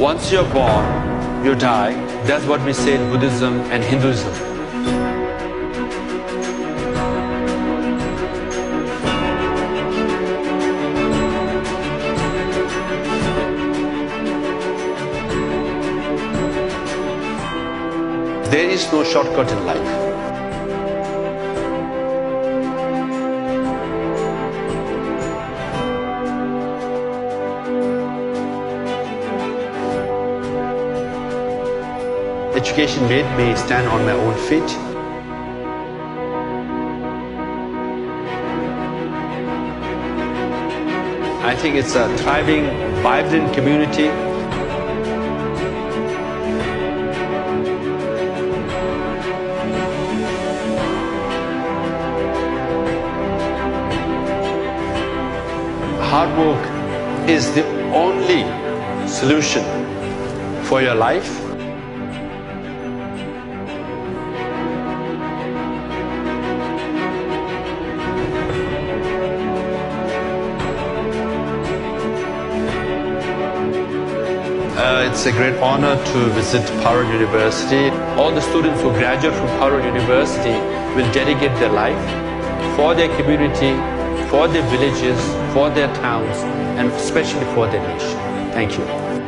Once you're born, you die. That's what we say in Buddhism and Hinduism. There is no shortcut in life. Education made me stand on my own feet. I think it's a thriving, vibrant community. Hard work is the only solution for your life. It's a great honor to visit Harvard University. All the students who graduate from Harvard University will dedicate their life for their community, for their villages, for their towns, and especially for their nation. Thank you.